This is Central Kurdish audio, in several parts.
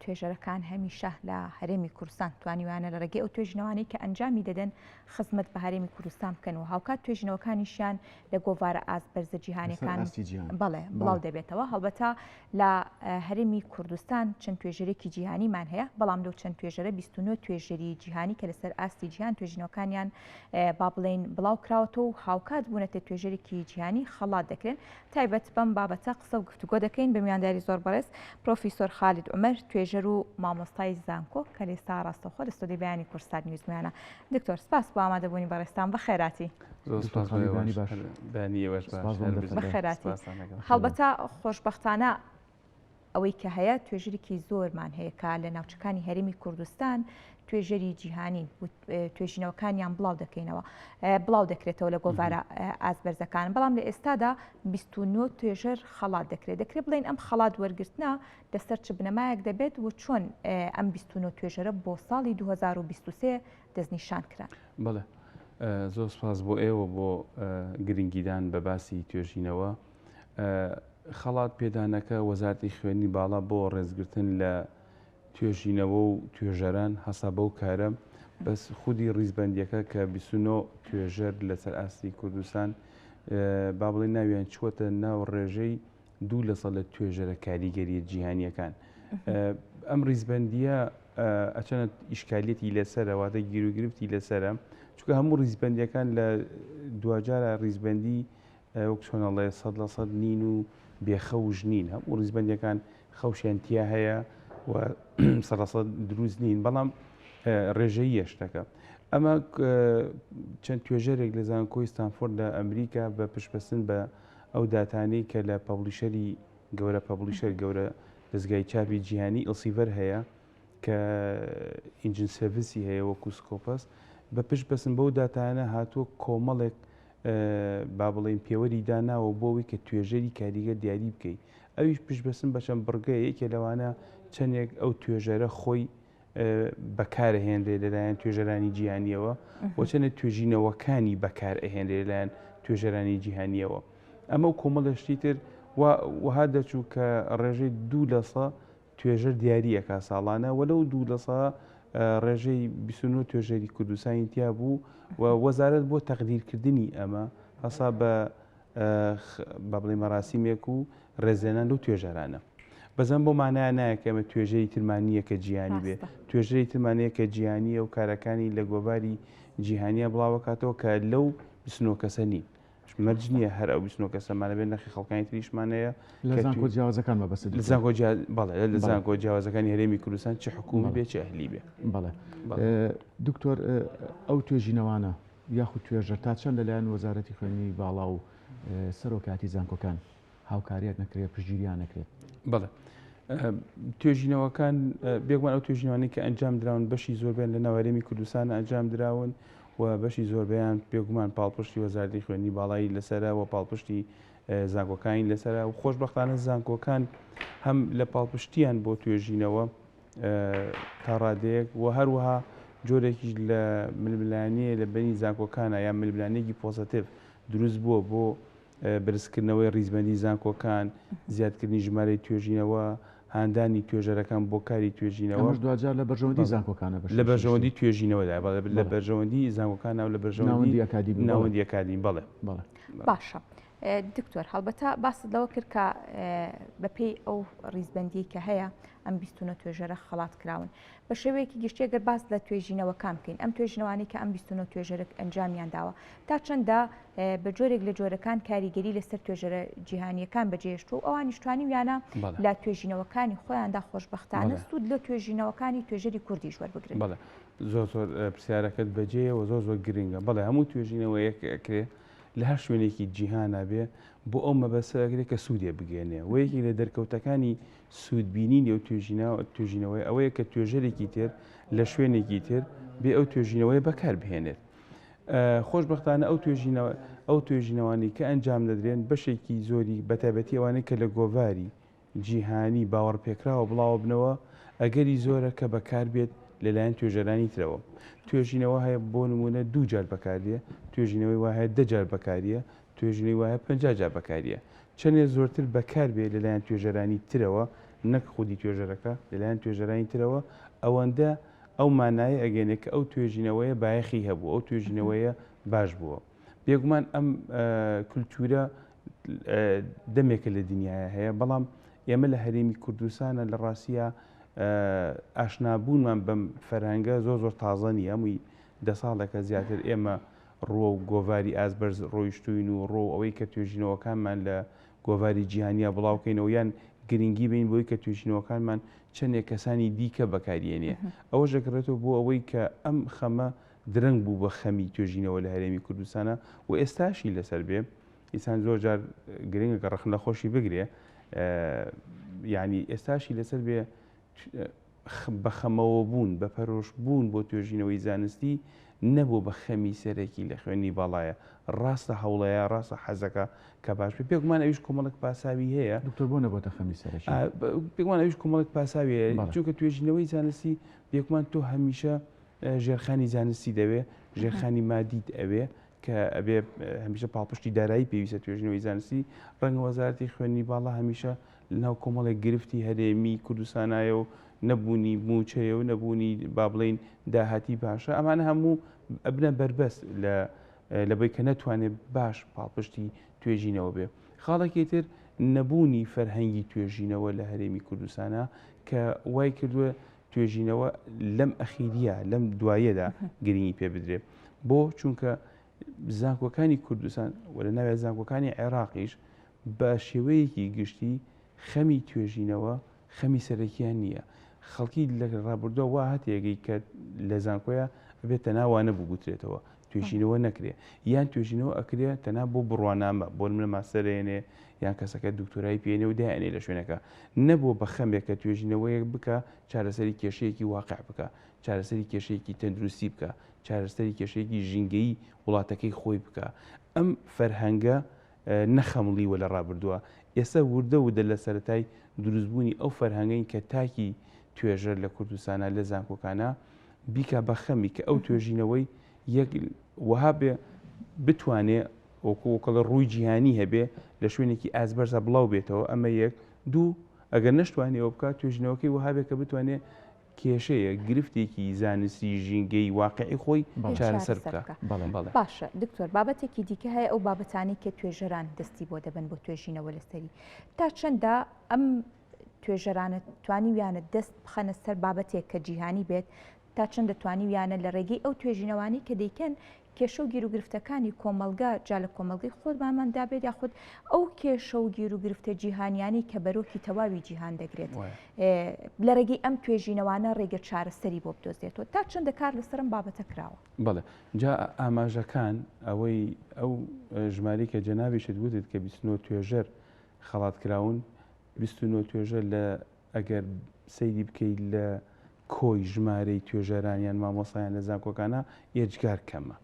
توێژەرەکان هەمیشە لە هەرێمی کوردستان توانیوانە لە ڕێگەی ئەو توێژنەوانی کە ئەنجامی دەدەن خزمەت بە هەرێمی کوردستان بکەن و هاوکات توێژنەوەکانیشیان لە گۆڤارە ئاسبەرزە جیهانیەکان بەڵێ بڵاو دەبێتەوە هەڵبەتە لە هەرێمی کوردستان چەند توێژەرێکی جیهانیمان هەیە بەڵام لەو چەند توێژەرە 29 توێژەری جیهانی کە لەسەر ئاستی جیهان توێژنەوەکانیان با بڵێن بڵاو کراوەتەوە و هاوکات بوونەتە توێژەرێکی جیهانی خەڵات دەکرێن تایبەت بەم بابەتە قسە و گفتوگۆ دەکەین بە میوانداری زۆر بەڕێز پرۆفیسۆر خالید عومەر توێژەر و مامۆستای زانکۆ کە لێستا ڕاستەوخۆ لە ستۆدیۆی بەیانی کوردستان نیوزمیانە دکتۆر سپاس بۆ ئامادەبوونی بەڕێستان بە خێراتی بەخێراتی هەڵبەتە خۆشبەختانە ئەوەی کە هەیە توێژەرێکی زۆرمان هەیە کە لە ناوچەکانی هەرێمی کوردستان توێژەری جیهانی توێژینەوەکانیان بڵاو دەکەینەوە بڵاو دەکرێتەوە لە گۆڤارە ئاسبەرزەکان بەڵام لە ئێستادا 29 توێژەر خەڵات دەکرێت بڵێن ئەم خەڵات وەرگرتنە لەسەر چ بنەمایەک دەبێت و چۆن ئەم 29 توێژەرە بۆ ساڵی 2023 دەستنیشان کران. بەڵێ زۆر سپاس بۆ ئێوە بۆ گرنگیدان بە باسی توێژینەوە خەڵات پێدانەکە وەزارەتی خوێنی باڵا بۆ ڕێزگرتن لە توێژینەوە و توێژەران هەسا بەو کارە بەس خودی ڕیزبەندیەکە کە 29 توێژەر لەسەر ئاستی کوردستان با بڵێ ناویان چوەتە ناو ڕێژەی 2% لە توێژەرە کاریگەریە جیهانیەکان ئەم ڕیزبەندیە ئەچەنە ئیشکالیەتی لەسەرە واتە گیرروگرفتی لەسرە چونکە هەموو ڕیزبەندیەکان لە دوجارە ڕیزبەندی وەک چۆنەڵێ 100% نین و بێخەوش نین هەموو ڕیزبەندیەکان خەوشیانتیا هەیە و 100% دروست نین بەڵام ڕێژەی یەشتەکە ئەمە چەند توێژەرێک لە زانکۆی ستانفۆرد لە ئەمریکا بە پشتبەستن بە ئەو داتانەی کە لە پەبلیشەری گەورە پەبلیشەر گەورە دەستگای چاپی جیهانی ئەلسیڤەر هەیە کە ئینجن سەرڤیسی هەیە وەکو سکۆپەس بە پشتبەستن بەو داتانە هاتووە کۆمەڵێک با بڵێن پێوەری داناوە بۆەوەی کە توێژەری کاریگەر دیاری بکەیت ئەویش پشتبەستن بە چەند بڕگەیە یەکێ لەوانە چەندێک ئەو توێژەرە خۆی بەکارهێنرێ لەلایەن توێژەرانی جیهانیەوە و چەندە توێژینەوەکانی بەکار ئەهێنرێ لەلایەن توێژەرانی جیهانیەوە ئەمە و کۆمەڵەشتی تر وها دەچوو کە ڕێژەی 2% توێژەر دیاریەکە ساڵانە وەلەو 2% ڕێژەی 29 توێژەری کوردستانی تیا بوو و وەزارەت بۆ تەقدیرکردنی ئەمە هەسا بە بڵێ مەراسیمێک و ڕێزێنان لەو توێژەرانە بەزەم بۆ مانایە نایە کە ئەمە توێژەی ترمانیە کە جیهانی بێ توێژەی ترمانەیە کە جیهانیە و کارەکانی لە گۆڤاری جیهانیە بڵاوەکاتەوە کە لەو 29 کەسە نین مەرج نییە هەر ئەو 29 کەسەمانە بێت نەخی خەڵکانی تریشمانەیە لە زانکۆ جیاوازەکان مەبەست لە زانکۆ جیاوازەکانی هەرێمی کوردستان چه حکومی بێ چه ئەهلی بێ بەڵێ دکتۆر ئەو توێژینەوانە یاخود توێژەر تا چەند لەلایەن وەزارەتی خوێنی باڵا و سەرۆکاتی زانکۆکان هاوکاریەک نەکرێت پشگیریان نەکرێت بەڵێ توێژینەوەکان بێگومان ئەو توێژینەوەی کە ئەنجام دراون بەشی زۆربیان لە ناوەرێمی کوردستان ئەنجام دراون و بەشی زۆربیان بێگومان پاڵپشتی وەزارەتی خوێنی باڵایی لەسەرە و پاڵپشتی زانکۆکانی لەسەرە و خۆشبەختانە زانکۆکان هەم لە پاڵپشتیان بۆ توێژینەوە تا ڕادەیەک و هەروەها جۆرێکی لە ململانەیە لە بینی زانکۆکانە یان ململانەیەکی پۆزتیڤ دروست بووە بۆ برزکردنەوەی ڕیزبەندی زانکۆکان زیادکردنی ژمارەی توێژینەوە هاندانی توێژەرەکان بۆ کاری توێژینەوە دوجار لە بەرژەوەندی زانکۆکانە لە بەرژەوەندی توێژینەوەدا لە بەرژەوەندی زانکۆکان و لە بەرژەوەندی ناوەندی ئەکادمی بەڵێ باشە دکتۆر هەڵبەتە باست لەوە کرد کە بەپێی ئەو ڕیزبەندی کە هەیە ئەم 29 توێژەرە خەڵات کراون بە شێوەیەکی گشتێگەر باس لە توێژینەوەکان بکەین ئەم توێژینەوانی کە ئەم 29 توێژەرە ئەنجامیان داوە تا چەندە بە جۆرێک لە جۆرەکان کاریگەری لەسەر توێژەرە جیهانیەکان بەجێشت و ئەوانیشتوانی ویانە لە توێژینەوەکانی خۆیاندا خۆشبەختانە سوود لە توێژینەوەکانی توێژەری کوردیش وەربگرن. بەڵێ زۆر پرسیارەکەت بەجێ و زۆر گرنگە بەڵێ هەموو توێژینەوە یەکێ لە هەر شوێنێکی جیهانە بێ بۆ ئەو مەبەستەکرێت کە سوودێ بگەێنێ و یەکی لە دەرکەوتەکانی سوودبینی لەو توێژینەوەی ئەوەیە کە توێژەرێکی تر لە شوێنێکی تر بێ ئەو توێژینەوەی بەکار بهێنێت. خۆشبەختانە ئەو توێژینەوانی کە ئەنجام دەدرێن بەشێکی زۆری بەتایبەتی ئەوانەی کە لە گۆڤاری جیهانی باوەڕپێکراوە بڵاو بنەوە ئەگەری زۆرە کە بەکار بێت لەلایەن توێژەرانی ترەوە. توێژینەوە هەیە بۆ نمونە 2 جار بەکاریە توێژینەوەی وایە 10 جار بەکاریە توێژینەوەی وایە 50 جار بەکاریە چەندێ زۆرتر بەکار بێت لەلایەن توێژەرانی ترەوە نەک خودی توێژەرەکە لەلایەن توێژەرانی ترەوە ئەوەندە ئەو مانایە ئەگەنێت کە ئەو توێژینەوەیە بایەخی هەبوو ئەو توێژینەوەیە باش بووە. بێگومان ئەم کولتورە دەمێکە لە دنیاە هەیە، بەڵام ئێمە لە هەرێمی کوردستانە لە ڕاستیە ئاشنابوونمان بەم فەرهەنگە زۆر تازە نیە. هەمووی 10 ساڵێکە زیاتر ئێمە ڕۆ و گۆڤاری ئازبەرز ڕۆیشتوین و ڕۆ ئەوەی کە توێژینەوەکانمان لە گۆڤاری جیهانیا بڵاوکەینەوە یان گرنگی بین بۆی کە توێژینەوەکانمان چەندێک کەسانی دیکە بەکارێنێ. ئەوە ژەگرێتەوە بۆ ئەوەی کە ئەم خەمە درەنگ بوو بە خەمی توێژینەوە لە هەرێمی کوردستانە و ئێستاشی لەسەر بێ. ئینسان زۆر جار گرنگە کە ڕەخنە خۆشی بگرێ، یعنی ئێستاشی لەسەر بێ بە خەمەوە بوون بە پەرۆش بوون بۆ توێژینەوەی زانستی نەبوو بە خەمی سەرەکی لە خوێنی باڵایە. ڕاستە هەوڵەیە، ڕاستە حەزەکە کە باش بێ. پێگومان ئەویش کۆمەڵک پاساوی هەیە. دکتۆر بۆ نەبووتە خەمی سەرەکی؟ پێگومان ئەویش کۆمەڵک پاساوی هەیە، چونکە توێژینەوەی زانستی بێگومان تۆ هەمیشە ژێرخانی زانستی دەوێ، ژێرخانی مادیت ئەوێ کە ئەبێ هەمیشە پاڵپشتی دارایی پێویستە توێژینەوەی زانستی. ڕەنگە وەزارەتی خوێنی باڵا هەمیشە لەناو کۆمەڵێک گرفتی هەرێمی کوردستانایە و نەبوونی موچەیە و نەبوونی با بڵین داهاتی باشە، ئەمانە هەموو ئەبنە بربەست لە بەی کە نەتوانێت باش پاڵپشتی توێژینەوە بێ. خاڵێکی تر نەبوونی فەرهەنگی توێژینەوە لە هەرێمی کوردستانە کە وای کردووە توێژینەوە لەم ئەخیریە لەم دوایەدا گرنگی پێ بدرێ. بۆ چونکە زانکۆکانی کوردستان و لە ناوێ زانکۆکانی عێراقیش بە شێوەیەکی گشتی خەمی توێژینەوە خەمی سەرەکیان نییە. خەڵکی لە ڕابردووە وا هەتێگەی کە لە زانکۆیە بێت تەناوانە بگوترێتەوە توێژینەوە نەکرێ، یان توێژینەوە ئەکرێت تەنا بۆ بڕوانامە بۆ منە ماسەرێنێ یان کەسەکە دکتۆرای پێێنێ و دایانێ لە شوێنەکە، نەبوو بە خەمێکە توێژینەوەیەک بکە چارەسەری کێشەیەکی واقع بکە، چارەسەری کێشەیەکی تەندروستی بکە، چارەسەری کێشەیەکی ژینگەی وڵاتەکەی خۆی بکە. ئەم فەرهەنگە نەخەمڵی وە لە ڕابردووە. ئێستا وردە ودە لە سەرەتای دروستبوونی ئەو فەرهەنگەی کە تاکی توێژەر لە کوردستانە لە زانکۆکانە بیکە بە خەمی کە ئەو توێژینەوەی یەک وەها بێ بتوانێت وەکوڵ ڕووی جیهانی هەبێ لە شوێنێکی ئازبەرزە بڵاو بێتەوە. ئەمە یەک دوو ئەگەر نەشتوانێەوە بکات توێژینەوەکەی وەها بێ کە بتوانێت کێشەیە گرفتێکی زانستی ژینگەی واقعی خۆی چارەسەر بکە. باشە دکتۆر، بابەتێکی دیکە هەیە ئەو بابەتانی کە توێژەران دەستی بۆ دەبن بۆ توێژینەوە لەسەری تا چەندە ئەم توێژەرانە توانیویانە دەست بخەنە سەر بابەتێک کە جیهانی بێت، تا چەند دەتوانیویانە لە ڕێگەی ئەو توێژینەوانی کە دەیکەن کێشە و گیر و گرفتەکانی کۆمەلگا جا لە کۆمەلگەی خۆماندا بێت یاخود ئەو کێشە و گیر و گرفتە جیهانیانی کە بەرۆکی تەواوی جیهان دەگرێت لە ڕێگەی ئەم توێژینەوانە ڕێگە چارەسەری بۆ بدۆزێتەوە، تا چەندە کار لەسەرم بابەتە کراوە؟ بەڵێ جا ئاماژەکان ئەوەی ئەو ژماری کە جەنابیشت وتت کە 29 توێژەر خەڵات کراون، 29 توێژەر لە ئەگەر سەیری بکەیت لە کۆی ژمارەی توێژەرانیان مامۆسایان لە زانکۆکانە ئێجگار کەمە.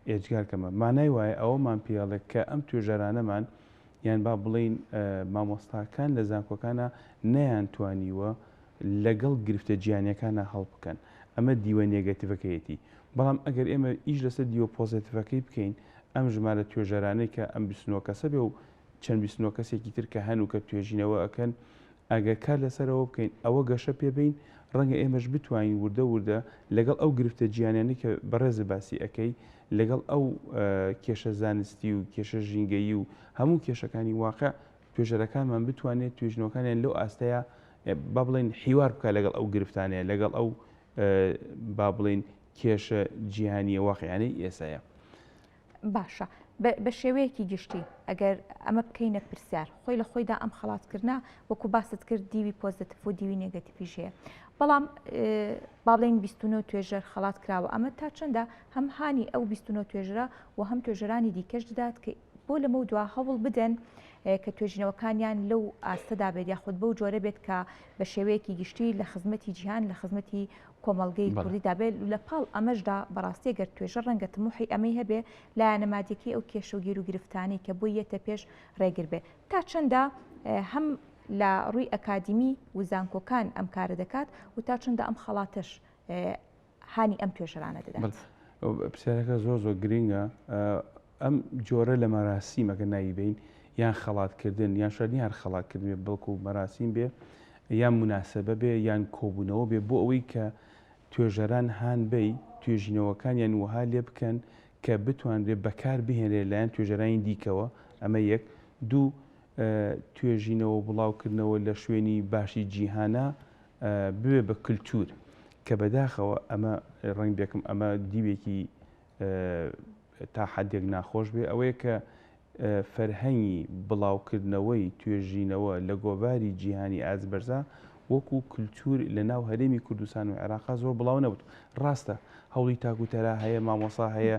ئێجگار کەمە مانای وایە ئەوەمان پێڵێک کە ئەم توێژەرانەمان یان با بڵین مامۆستاکان لە زانکۆکانە نەیانتوانیوە لەگەڵ گرفتە جیهانیەکانە هەڵ بکەن. ئەمە دیوە نێگەتیڤەکەیەتی. بەڵام ئەگەر ئێمە ئیش لەسەر دیوە پۆزیتیڤەکەی بکەین، ئەم ژمارە توێژەرانەی کە ئەم 29 کەسە بێ و چەند 29 کەسێکی تر کە هەن و کە توێژینەوە ئەکەن، ئەگەر کار لەسەرەوە بکەین ئەوە گەشە پێبین، ڕەنگە ئێمەش بتوانین وردە لەگەڵ ئەو گرفتە جیهانیانی کە بەڕێزە باسی ئەەکەی لەگەڵ ئەو کێشە زانستی و کێشە ژینگەیی و هەموو کێشەکانی واقع توێژەرەکانمان بتوانێت توێژنەوەکانیان لەو ئاستەیە با بڵین حیوار بکە لەگەڵ ئەو گرفتانەیە لەگەڵ ئەو با بڵین کێشە جیهانیە واقعیانەی ئێسایە. باشە بە شێوەیەکی گشتی ئەگەر ئەمە بکەینە پرسیار خۆی لە خۆیدا ئەم خەڵاتکردنا وەکو باست کرد دیوی پۆزتیڤ و دیوی نێگەتیڤیش هەیە، بەڵام باڵێن 29 توێژەر خەڵات کراوە، ئەمە تا چەندە هەم هانی ئەو 29 توێژرە و هەم توێژەرانی دیکەش دەدات کە بۆ لەمە دوا هەوڵ بدەن کە توێژینەوەکانیان لەو ئاستەدا بێت یاخود بەو جۆرە بێت کە بە شێوەیەکی گشتی لە خزمەتی جیهان لە خزمەتی کۆمەڵگەی کوردیدا بێت لە پاڵ ئەمەشدا بەڕاستی گەر توێژە ڕەنگە تموحی ئەمەی هەبێ لایەنەمادیەکەی ئەو کێشە و گیر و گرفتانی کە بۆ یەتە پێش ڕێگر بێ، تا چەندە هەم لە ڕووی ئەکادمی و زانکۆکان ئەم کارە دەکات و تا چەندە ئەم خەڵاتش هانی ئەم توێژەرانە دەدات. پرسیارەکە زۆر گرینگە. ئەم جۆرە لە مەراسیمەکە نایبین یان خەڵاتکردن یان شەرنی هەر خەڵاتکردن بەڵکو مەراسیم بێ یان مناسبە بێ یان کۆبوونەوە بێ بۆ ئەوەی کە توێژەران هان بێ توێژینەوەکانیان وها لێ بکەن کە بتوانرێت بەکار بهێنرێت لایەن توێژەرانی دیکەوە. ئەمە یەک. دوو، توێژینەوە بڵاوکردنەوە لە شوێنی باشی جیهانە ببێ بە کللتور کە بەداخەوە ئەمە ڕنگ بێکم ئەمە دیوێکی تا حدێک ناخۆش بێ ئەوەیە کە فەرهەنگی بڵاوکردنەوەی توێژینەوە لە گۆڤاری جیهانی ئازبەرزە وەکو کللتور لە ناو هەرێمی کوردستان و عێراقا زۆر بڵاو نەبوو. ڕاستە هەوڵی تاکوتەرا هەیە، مامۆسا هەیە،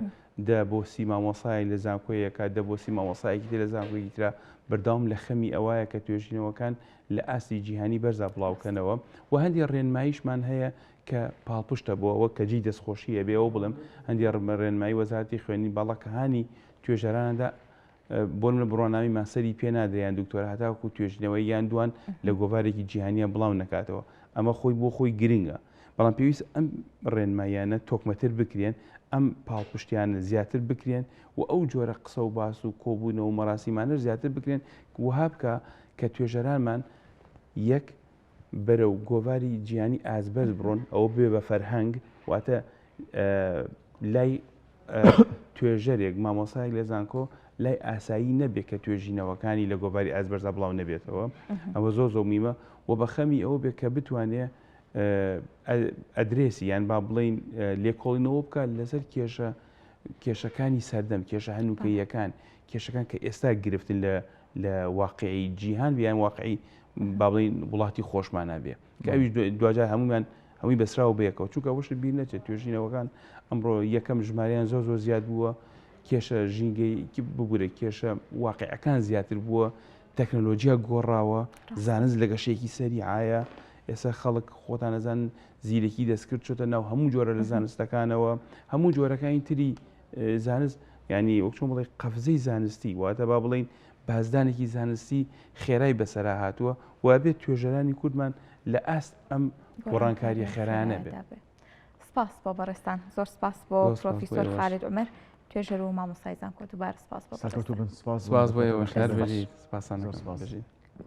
دە بۆسی مامۆسای لە زانکۆیەکە، دە بۆسی مامۆسایەکی تر لە زانکۆیەکی ترا بەردەوام لە خەمی ئەوایە کە توێژینەوەکان لە ئاستی جیهانی بەرزا بڵاوکەنەوە و هەندی ڕێنماییشمان هەیە کە پاڵپشتە بۆەوە کە جی دەستخۆشیە بێەوە بڵم هەندی ڕێنمایی وەزارەتی خوێنی باڵەکەهانی توێژەرانەدا بۆ منە بڕوانامی ماسەری پێ نادرێن دکتۆر هەتاکو توێژینەوەی یان دوان لە گۆڤارێکی جیهانیە بڵاو نەکاتەوە. ئەمە خۆی بۆ خۆی گرنگە، بەڵام پێویست ئەم ڕێنماییانە تۆکمەتر بکرێن، ئەم پاڵپشتیانە زیاتر بکرێن و ئەو جۆرە قسە و باس و کۆبوونەوە و مەراسیمانە زیاتر بکرێن وها بکە کە توێژەرانمان یەک بەرەو گۆڤاری جیهانی ئازبەرز بڕۆن، ئەوە بێ بە فەرهەنگ واتە لای توێژەرێک مامۆسایەک لە زانکۆ لای ئاسایی نەبێت کە توێژینەوەکانی لە گۆڤاری ئازبەرزا بڵاو نەبێتەوە. ئەوە زۆر میمە و بە خەمی ئەوە بێت کە بتوانێت ئەدرێسی یان با بڵین لێکۆڵینەوە بکات لەسەر کێشەکانی سەردەم، کێشە هەنووکەیەکان، کێشەکان کە ئێستا گرفتن لە واقعی جیهان بیان واقعی با بڵین وڵاتی خۆشمانە بێ کە ئەویش دوجار هەمووی بەسراوە بەیەکەوە چونکە ئەوەشت بیر نەچێت توێژینەوەکان ئەمڕۆ یەکەم ژمارەیان زۆر زیاد بووە، کێشە ژینگەی ببوورە کێشە واقعەکان زیاتر بووە، تەکنۆلۆژیا گۆڕاوە، زانست لە گەشەیەکی سەریعایە، ئێستا خەڵک خۆتان نەزان زیرەکی دەستکرد چۆتە ناو هەموو جۆرە لە زانستەکانەوە، هەموو جۆرەکانی تری زانست ینی وەک چۆن بڵێ قەفزەی زانستی واتە با بڵین بازدانێکی زانستی خێرای بەسەرا هاتووە و بێت توێژەرانی کوردمان لە ئاست ئەم گۆڕانکاریە خێرایانە بێت. سپاس بۆ بەڕێستان، زۆر سپاس بۆ پرۆفیسۆر خالید عومەر توێژەر و مامۆستای زانکۆ دووبارە سپاس بۆ سپاس بۆ ئێوە شار بێژیت سپاسان.